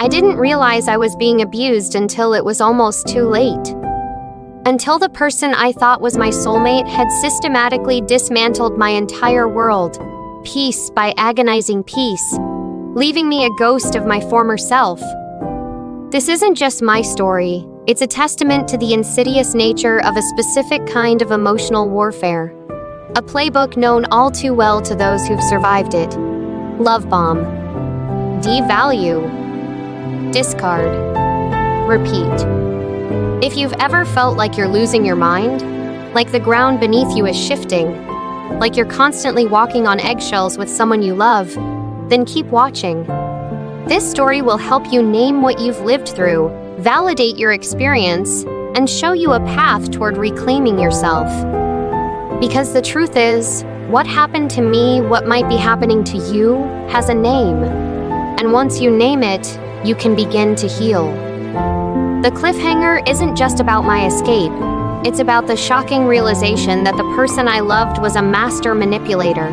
I didn't realize I was being abused until it was almost too late. Until the person I thought was my soulmate had systematically dismantled my entire world, piece by agonizing piece, leaving me a ghost of my former self. This isn't just my story, it's a testament to the insidious nature of a specific kind of emotional warfare. A playbook known all too well to those who've survived it. Love bomb. Devalue. Discard. Repeat. If you've ever felt like you're losing your mind, like the ground beneath you is shifting, like you're constantly walking on eggshells with someone you love, then keep watching. This story will help you name what you've lived through, validate your experience, and show you a path toward reclaiming yourself. Because the truth is, what happened to me, what might be happening to you, has a name. And once you name it, you can begin to heal. The cliffhanger isn't just about my escape. It's about the shocking realization that the person I loved was a master manipulator,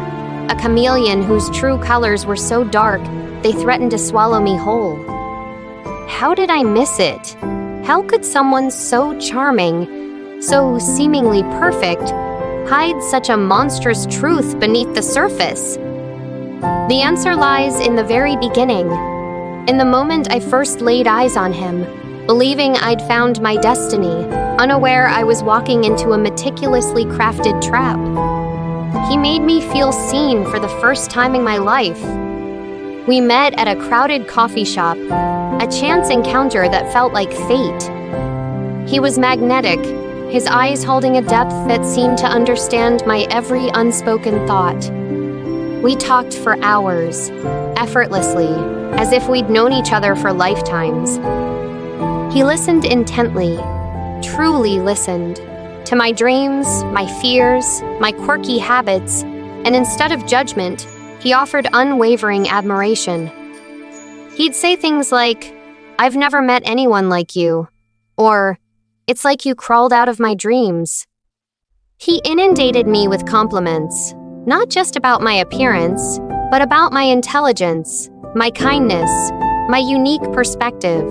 a chameleon whose true colors were so dark they threatened to swallow me whole. How did I miss it? How could someone so charming, so seemingly perfect, hide such a monstrous truth beneath the surface? The answer lies in the very beginning, in the moment I first laid eyes on him, believing I'd found my destiny, unaware I was walking into a meticulously crafted trap. He made me feel seen for the first time in my life. We met at a crowded coffee shop, a chance encounter that felt like fate. He was magnetic, his eyes holding a depth that seemed to understand my every unspoken thought. We talked for hours, effortlessly, as if we'd known each other for lifetimes. He listened intently, truly listened, to my dreams, my fears, my quirky habits, and instead of judgment, he offered unwavering admiration. He'd say things like, "I've never met anyone like you," or, "It's like you crawled out of my dreams." He inundated me with compliments, not just about my appearance, but about my intelligence, my kindness, my unique perspective.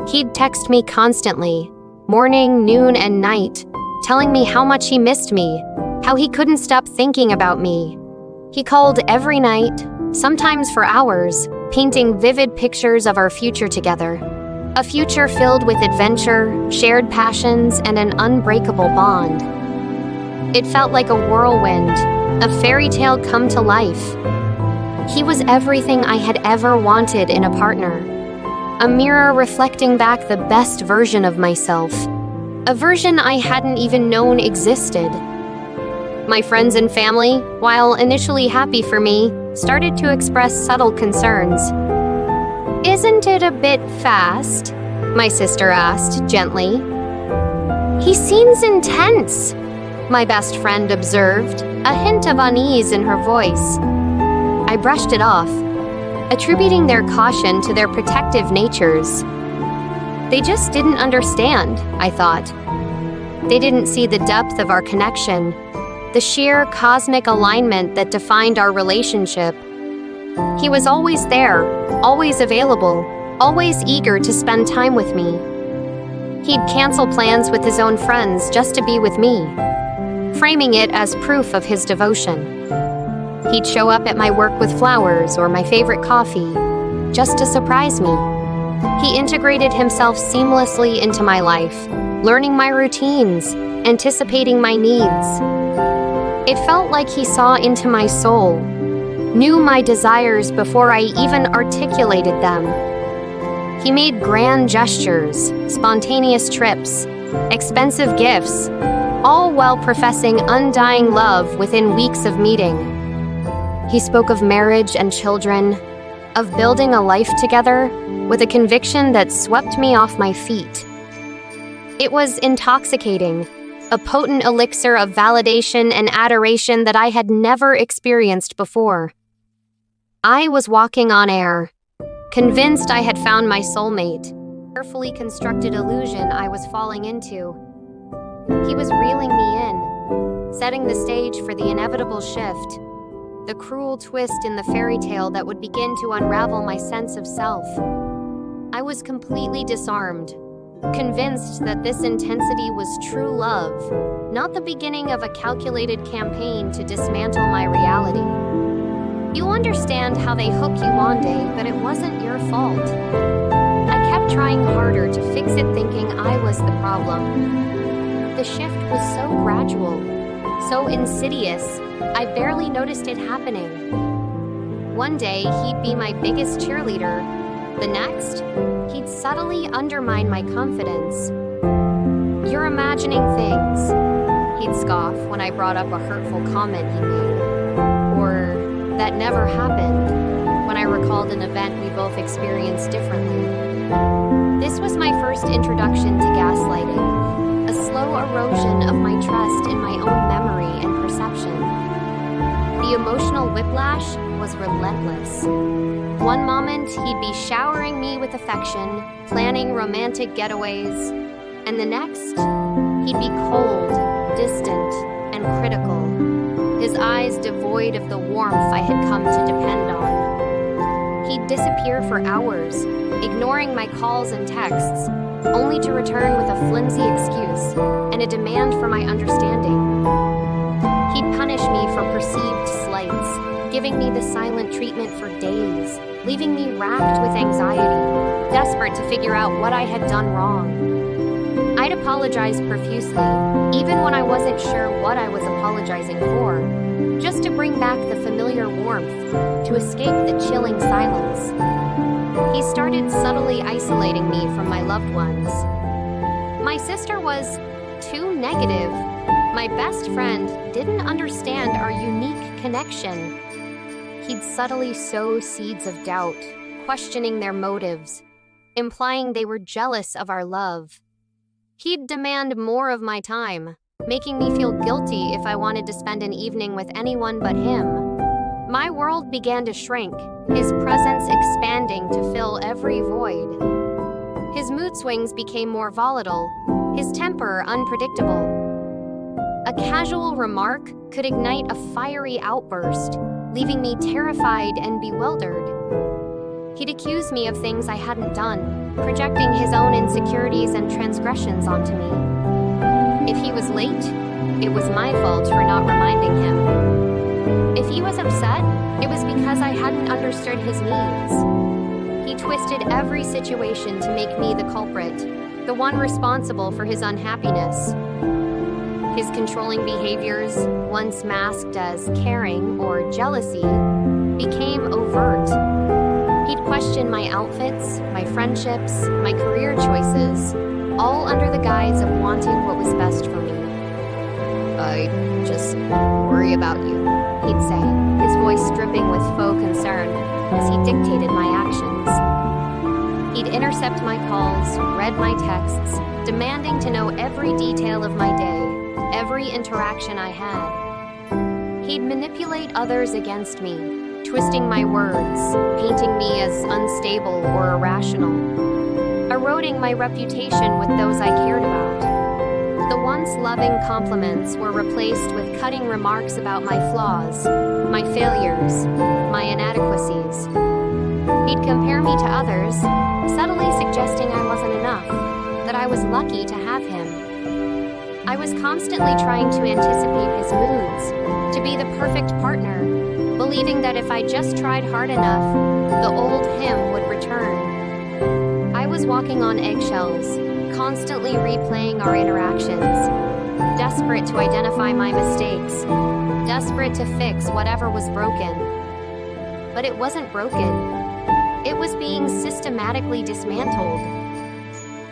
He'd text me constantly, morning, noon, and night, telling me how much he missed me, how he couldn't stop thinking about me. He called every night, sometimes for hours, painting vivid pictures of our future together. A future filled with adventure, shared passions, and an unbreakable bond. It felt like a whirlwind, a fairy tale come to life. He was everything I had ever wanted in a partner. A mirror reflecting back the best version of myself. A version I hadn't even known existed. My friends and family, while initially happy for me, started to express subtle concerns. "Isn't it a bit fast?" my sister asked gently. "He seems intense," my best friend observed, a hint of unease in her voice. I brushed it off, attributing their caution to their protective natures. They just didn't understand, I thought. They didn't see the depth of our connection, the sheer cosmic alignment that defined our relationship. He was always there, always available, always eager to spend time with me. He'd cancel plans with his own friends just to be with me, framing it as proof of his devotion. He'd show up at my work with flowers or my favorite coffee, just to surprise me. He integrated himself seamlessly into my life, learning my routines, anticipating my needs. It felt like he saw into my soul, knew my desires before I even articulated them. He made grand gestures, spontaneous trips, expensive gifts, all while professing undying love within weeks of meeting. He spoke of marriage and children, of building a life together, with a conviction that swept me off my feet. It was intoxicating, a potent elixir of validation and adoration that I had never experienced before. I was walking on air, convinced I had found my soulmate, carefully constructed illusion I was falling into. He was reeling me in, setting the stage for the inevitable shift, the cruel twist in the fairy tale that would begin to unravel my sense of self. I was completely disarmed, convinced that this intensity was true love, not the beginning of a calculated campaign to dismantle my reality. You understand how they hook you one day, but it wasn't your fault. I kept trying harder to fix it, thinking I was the problem. The shift was so gradual, so insidious, I barely noticed it happening. One day, he'd be my biggest cheerleader. The next, he'd subtly undermine my confidence. "You're imagining things," he'd scoff when I brought up a hurtful comment he made. Or, "That never happened," when I recalled an event we both experienced differently. This was my first introduction to gaslighting, a slow erosion of my trust in my own memory and perception. The emotional whiplash was relentless. One moment, he'd be showering me with affection, planning romantic getaways, and the next, he'd be cold, distant, and critical, his eyes devoid of the warmth I had come to depend on. He'd disappear for hours, ignoring my calls and texts, only to return with a flimsy excuse and a demand for my understanding. He'd punish me for perceived slights, giving me the silent treatment for days, leaving me racked with anxiety, desperate to figure out what I had done wrong. I'd apologize profusely, even when I wasn't sure what I was apologizing for, just to bring back the familiar warmth, to escape the chilling silence. He started subtly isolating me from my loved ones. My sister was too negative. My best friend didn't understand our unique connection. He'd subtly sow seeds of doubt, questioning their motives, implying they were jealous of our love. He'd demand more of my time, making me feel guilty if I wanted to spend an evening with anyone but him. My world began to shrink, his presence expanding to fill every void. His mood swings became more volatile, his temper unpredictable. A casual remark could ignite a fiery outburst, leaving me terrified and bewildered. He'd accuse me of things I hadn't done, projecting his own insecurities and transgressions onto me. If he was late, it was my fault for not reminding him. If he was upset, it was because I hadn't understood his needs. He twisted every situation to make me the culprit, the one responsible for his unhappiness. His controlling behaviors, once masked as caring or jealousy, became overt. He'd question my outfits, my friendships, my career choices, all under the guise of wanting what was best for me. "I just worry about you," he'd say, his voice dripping with faux concern as he dictated my actions. He'd intercept my calls, read my texts, demanding to know every detail of my day, every interaction I had. He'd manipulate others against me, twisting my words, painting me as unstable or irrational, eroding my reputation with those I cared about. The once loving compliments were replaced with cutting remarks about my flaws, my failures, my inadequacies. He'd compare me to others, subtly suggesting I wasn't enough, that I was lucky to have him. I was constantly trying to anticipate his moods, to be the perfect partner, believing that if I just tried hard enough, the old him would return. I was walking on eggshells, constantly replaying our interactions, desperate to identify my mistakes, desperate to fix whatever was broken. But it wasn't broken. It was being systematically dismantled.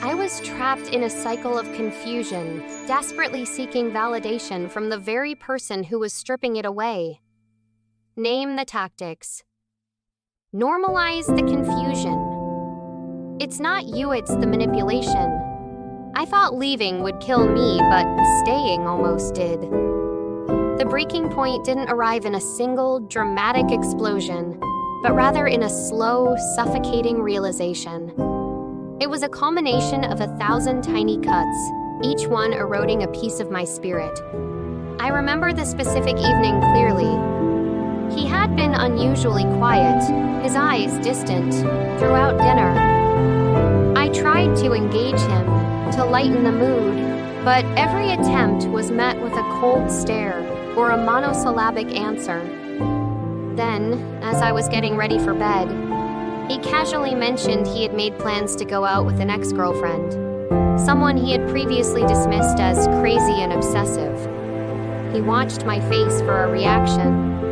I was trapped in a cycle of confusion, desperately seeking validation from the very person who was stripping it away. Name the tactics. Normalize the confusion. It's not you, it's the manipulation. I thought leaving would kill me, but staying almost did. The breaking point didn't arrive in a single, dramatic explosion, but rather in a slow, suffocating realization. It was a culmination of 1,000 tiny cuts, each one eroding a piece of my spirit. I remember the specific evening clearly. He had been unusually quiet, his eyes distant, throughout dinner. tried to engage him, to lighten the mood, but every attempt was met with a cold stare or a monosyllabic answer. Then, as I was getting ready for bed, he casually mentioned he had made plans to go out with an ex-girlfriend, someone he had previously dismissed as crazy and obsessive. He watched my face for a reaction,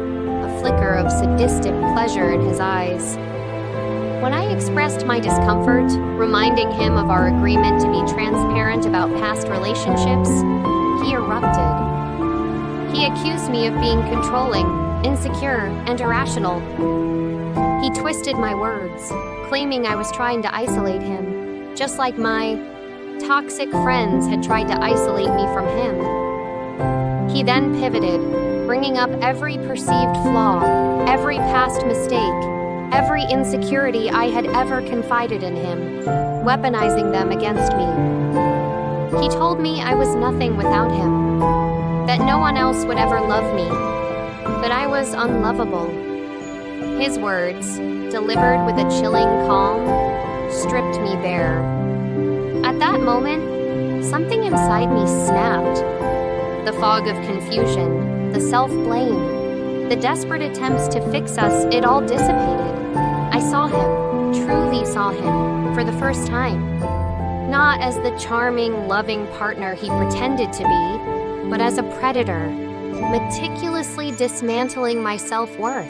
a flicker of sadistic pleasure in his eyes. When I expressed my discomfort, reminding him of our agreement to be transparent about past relationships, he erupted. He accused me of being controlling, insecure, and irrational. He twisted my words, claiming I was trying to isolate him, just like my toxic friends had tried to isolate me from him. He then pivoted, bringing up every perceived flaw, every past mistake, every insecurity I had ever confided in him, weaponizing them against me. He told me I was nothing without him, that no one else would ever love me, that I was unlovable. His words, delivered with a chilling calm, stripped me bare. At that moment, something inside me snapped. The fog of confusion, the self-blame, the desperate attempts to fix us, it all dissipated. I saw him, truly saw him, for the first time. Not as the charming, loving partner he pretended to be, but as a predator, meticulously dismantling my self-worth.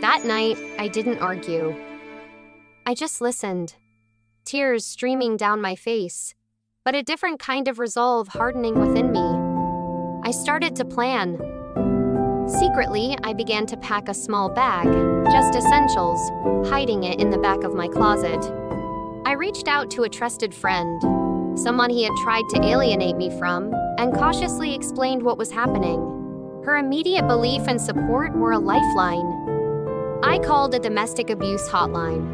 That night, I didn't argue. I just listened, tears streaming down my face, but a different kind of resolve hardening within me. I started to plan. Secretly, I began to pack a small bag, just essentials, hiding it in the back of my closet. I reached out to a trusted friend, someone he had tried to alienate me from, and cautiously explained what was happening. Her immediate belief and support were a lifeline. I called a domestic abuse hotline,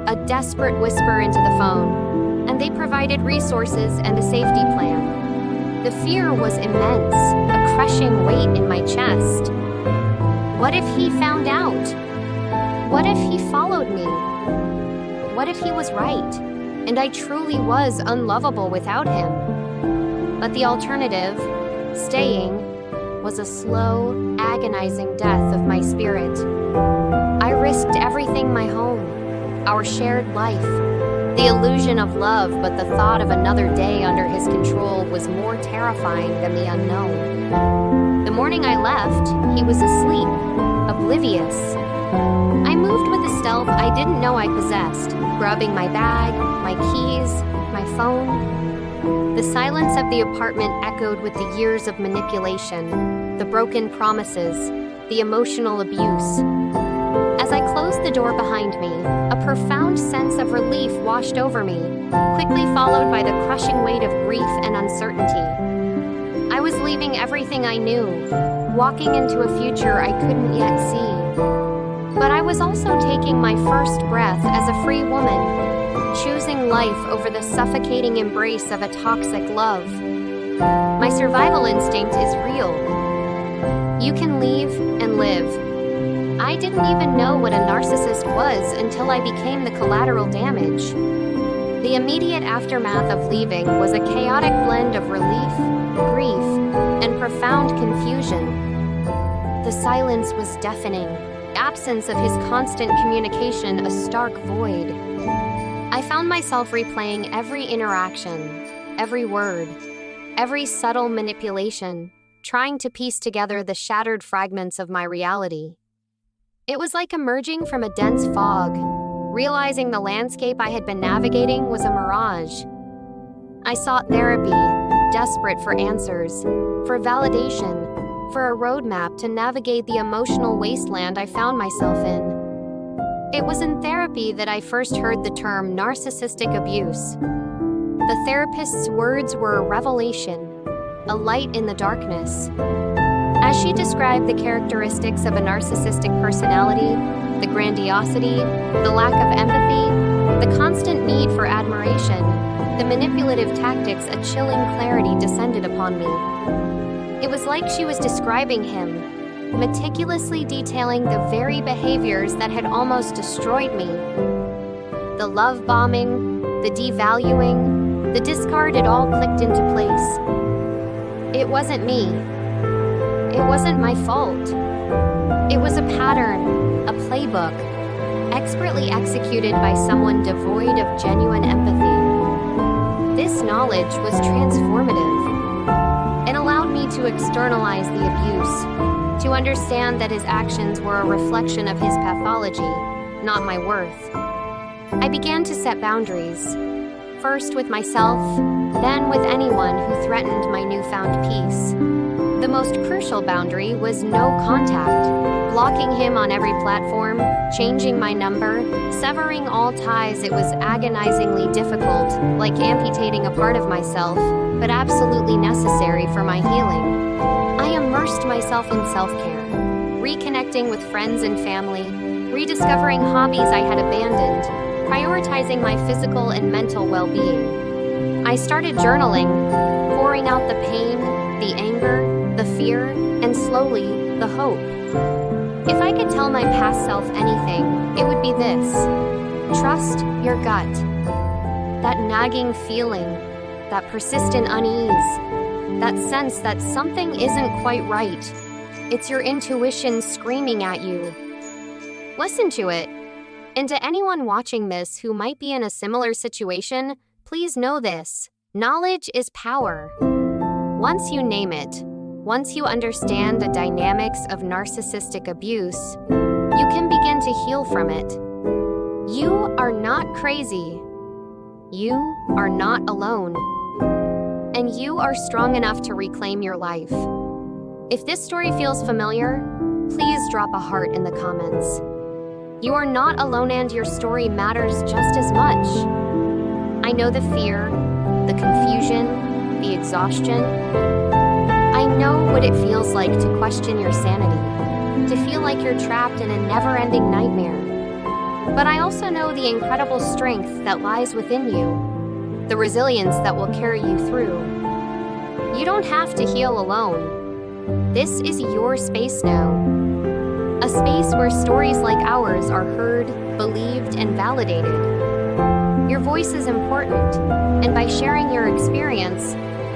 a desperate whisper into the phone, and they provided resources and a safety plan. The fear was immense, a crushing weight in my chest. What if he found out? What if he followed me? What if he was right, and I truly was unlovable without him? But the alternative, staying, was a slow, agonizing death of my spirit. I risked everything: my home, our shared life, the illusion of love, but the thought of another day under his control was more terrifying than the unknown. The morning I left, he was asleep, oblivious. I moved with a stealth I didn't know I possessed, grabbing my bag, my keys, my phone. The silence of the apartment echoed with the years of manipulation, the broken promises, the emotional abuse. As I closed the door behind me, a profound sense of relief washed over me, quickly followed by the crushing weight of grief and uncertainty. I was leaving everything I knew, walking into a future I couldn't yet see. But I was also taking my first breath as a free woman, choosing life over the suffocating embrace of a toxic love. My survival instinct is real. You can leave and live. I didn't even know what a narcissist was until I became the collateral damage. The immediate aftermath of leaving was a chaotic blend of relief, grief, and profound confusion. The silence was deafening, the absence of his constant communication a stark void. I found myself replaying every interaction, every word, every subtle manipulation, trying to piece together the shattered fragments of my reality. It was like emerging from a dense fog, realizing the landscape I had been navigating was a mirage. I sought therapy, desperate for answers, for validation, for a roadmap to navigate the emotional wasteland I found myself in. It was in therapy that I first heard the term narcissistic abuse. The therapist's words were a revelation, a light in the darkness. As she described the characteristics of a narcissistic personality, the grandiosity, the lack of empathy, the constant need for admiration, the manipulative tactics, a chilling clarity descended upon me. It was like she was describing him, meticulously detailing the very behaviors that had almost destroyed me. The love bombing, the devaluing, the discard, it all clicked into place. It wasn't me. It wasn't my fault. It was a pattern, a playbook, expertly executed by someone devoid of genuine empathy. This knowledge was transformative. It allowed me to externalize the abuse, to understand that his actions were a reflection of his pathology, not my worth. I began to set boundaries, first with myself, then with anyone who threatened my newfound peace. The most crucial boundary was no contact, blocking him on every platform, changing my number, severing all ties. It was agonizingly difficult, like amputating a part of myself, but absolutely necessary for my healing. I immersed myself in self-care, reconnecting with friends and family, rediscovering hobbies I had abandoned, prioritizing my physical and mental well-being. I started journaling, pouring out the pain, the anger, the fear, and slowly, the hope. If I could tell my past self anything, it would be this: trust your gut. That nagging feeling, that persistent unease, that sense that something isn't quite right. It's your intuition screaming at you. Listen to it. And to anyone watching this who might be in a similar situation, please know this: knowledge is power. Once you name it, once you understand the dynamics of narcissistic abuse, you can begin to heal from it. You are not crazy. You are not alone. And you are strong enough to reclaim your life. If this story feels familiar, please drop a heart in the comments. You are not alone, and your story matters just as much. I know the fear, the confusion, the exhaustion. I know what it feels like to question your sanity, to feel like you're trapped in a never-ending nightmare. But I also know the incredible strength that lies within you, the resilience that will carry you through. You don't have to heal alone. This is your space now. A space where stories like ours are heard, believed, and validated. Your voice is important, and by sharing your experience,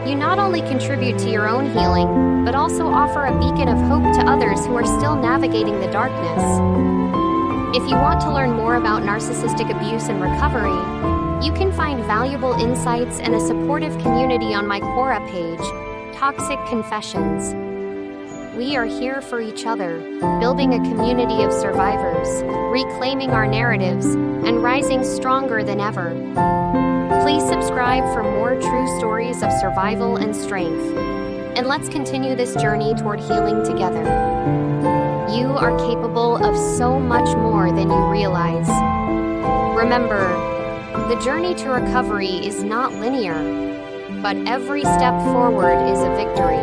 you not only contribute to your own healing, but also offer a beacon of hope to others who are still navigating the darkness. If you want to learn more about narcissistic abuse and recovery, you can find valuable insights and a supportive community on my Quora page, Toxic Confessions. We are here for each other, building a community of survivors, reclaiming our narratives, and rising stronger than ever. Please subscribe for more true stories of survival and strength. And let's continue this journey toward healing together. You are capable of so much more than you realize. Remember, the journey to recovery is not linear, but every step forward is a victory.